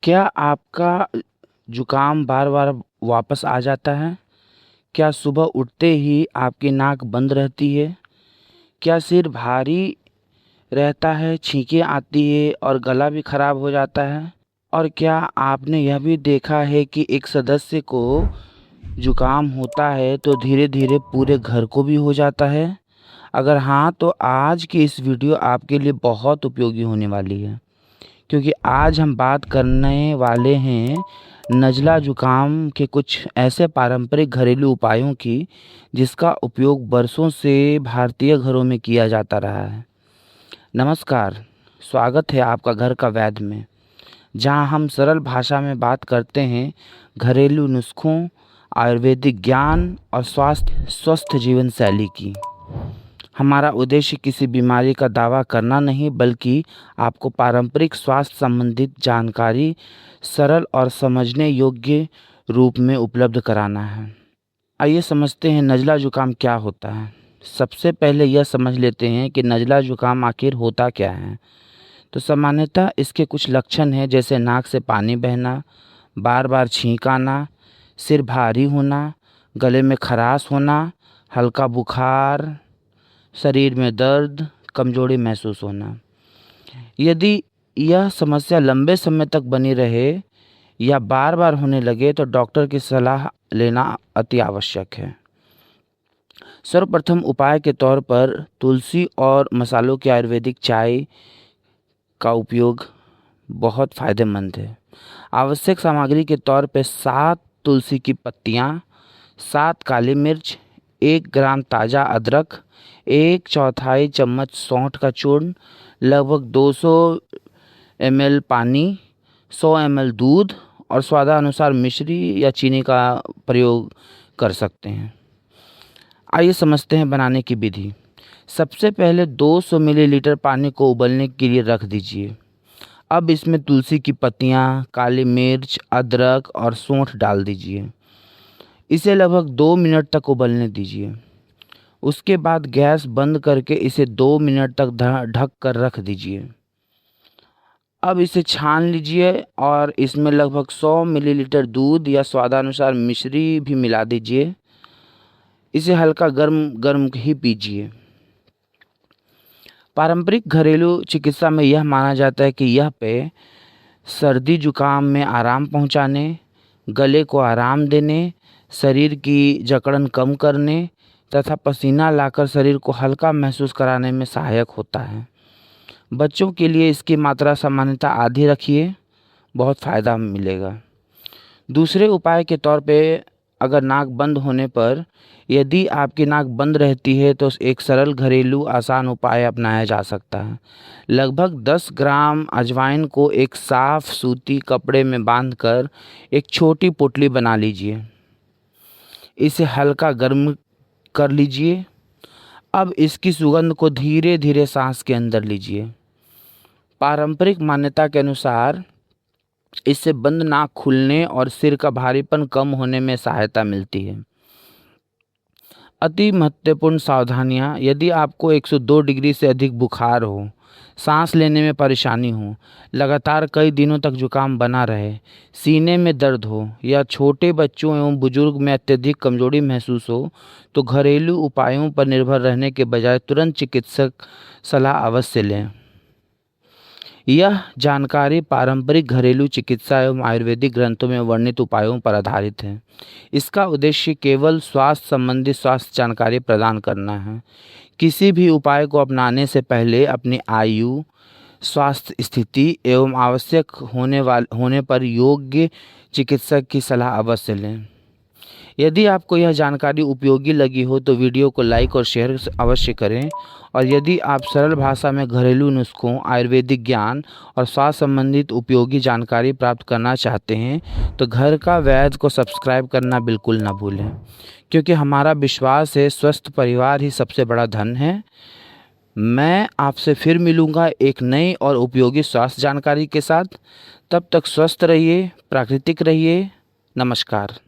क्या आपका जुकाम बार-बार वापस आ जाता है? क्या सुबह उठते ही आपकी नाक बंद रहती है? क्या सिर भारी रहता है, छींकें आती है और गला भी खराब हो जाता है? और क्या आपने यह भी देखा है कि एक सदस्य को जुकाम होता है तो धीरे-धीरे पूरे घर को भी हो जाता है? अगर हाँ, तो आज की इस वीडियो आपके लिए बहुत उपयोगी होने वाली है। क्योंकि आज हम बात करने वाले हैं नज़ला ज़ुकाम के कुछ ऐसे पारंपरिक घरेलू उपायों की जिसका उपयोग बरसों से भारतीय घरों में किया जाता रहा है। नमस्कार, स्वागत है आपका घर का वैद्य में, जहां हम सरल भाषा में बात करते हैं घरेलू नुस्खों, आयुर्वेदिक ज्ञान और स्वस्थ जीवन शैली की। हमारा उद्देश्य किसी बीमारी का दावा करना नहीं, बल्कि आपको पारंपरिक स्वास्थ्य संबंधित जानकारी सरल और समझने योग्य रूप में उपलब्ध कराना है। आइए समझते हैं नज़ला ज़ुकाम क्या होता है। सबसे पहले यह समझ लेते हैं कि नज़ला ज़ुकाम आखिर होता क्या है। तो सामान्यतः इसके कुछ लक्षण हैं, जैसे नाक से पानी बहना, बार बार छींक आना, सिर भारी होना, गले में खराश होना, हल्का बुखार, शरीर में दर्द, कमजोरी महसूस होना। यदि यह समस्या लंबे समय तक बनी रहे या बार बार होने लगे तो डॉक्टर की सलाह लेना अति आवश्यक है। सर्वप्रथम उपाय के तौर पर तुलसी और मसालों की आयुर्वेदिक चाय का उपयोग बहुत फायदेमंद है। आवश्यक सामग्री के तौर पर 7 तुलसी की पत्तियाँ, 7 काली मिर्च, 1 ग्राम ताज़ा अदरक, 1/4 चम्मच सौंठ का चूर्ण, लगभग 200 ml पानी, 100 ml दूध और स्वादानुसार मिश्री या चीनी का प्रयोग कर सकते हैं। आइए समझते हैं बनाने की विधि। सबसे पहले 200 मिलीलीटर पानी को उबलने के लिए रख दीजिए। अब इसमें तुलसी की पत्तियाँ, काली मिर्च, अदरक और सौंठ डाल दीजिए। इसे लगभग 2 मिनट तक उबलने दीजिए। उसके बाद गैस बंद करके इसे 2 मिनट तक ढक कर रख दीजिए। अब इसे छान लीजिए और इसमें लगभग 100 मिलीलीटर दूध या स्वादानुसार मिश्री भी मिला दीजिए। इसे हल्का गर्म गर्म ही पीजिए। पारंपरिक घरेलू चिकित्सा में यह माना जाता है कि यह पेय सर्दी जुकाम में आराम पहुंचाने, गले को आराम देने, शरीर की जकड़न कम करने तथा पसीना लाकर शरीर को हल्का महसूस कराने में सहायक होता है। बच्चों के लिए इसकी मात्रा सामान्यतः आधी रखिए, बहुत फ़ायदा मिलेगा। दूसरे उपाय के तौर पे अगर नाक बंद होने पर, यदि आपकी नाक बंद रहती है तो एक सरल घरेलू आसान उपाय अपनाया जा सकता है। लगभग 10 ग्राम अजवाइन को एक साफ सूती कपड़े में बांधकर एक छोटी पोटली बना लीजिए। इसे हल्का गर्म कर लीजिए। अब इसकी सुगंध को धीरे धीरे सांस के अंदर लीजिए। पारंपरिक मान्यता के अनुसार इससे बंद नाक खुलने और सिर का भारीपन कम होने में सहायता मिलती है। अति महत्वपूर्ण सावधानियां, यदि आपको 102 डिग्री से अधिक बुखार हो, सांस लेने में परेशानी हो, लगातार कई दिनों तक जुकाम बना रहे, सीने में दर्द हो या छोटे बच्चों एवं बुजुर्ग में अत्यधिक कमजोरी महसूस हो, तो घरेलू उपायों पर निर्भर रहने के बजाय तुरंत चिकित्सक सलाह अवश्य लें। यह जानकारी पारंपरिक घरेलू चिकित्सा एवं आयुर्वेदिक ग्रंथों में वर्णित उपायों पर आधारित है। इसका उद्देश्य केवल स्वास्थ्य संबंधी स्वास्थ्य जानकारी प्रदान करना है। किसी भी उपाय को अपनाने से पहले अपनी आयु, स्वास्थ्य स्थिति एवं आवश्यक होने पर योग्य चिकित्सक की सलाह अवश्य लें। यदि आपको यह जानकारी उपयोगी लगी हो तो वीडियो को लाइक और शेयर अवश्य करें। और यदि आप सरल भाषा में घरेलू नुस्खों, आयुर्वेदिक ज्ञान और स्वास्थ्य संबंधित उपयोगी जानकारी प्राप्त करना चाहते हैं तो घर का वैद्य को सब्सक्राइब करना बिल्कुल ना भूलें, क्योंकि हमारा विश्वास है स्वस्थ परिवार ही सबसे बड़ा धन है। मैं आपसे फिर मिलूँगा एक नई और उपयोगी स्वास्थ्य जानकारी के साथ। तब तक स्वस्थ रहिए, प्राकृतिक रहिए। नमस्कार।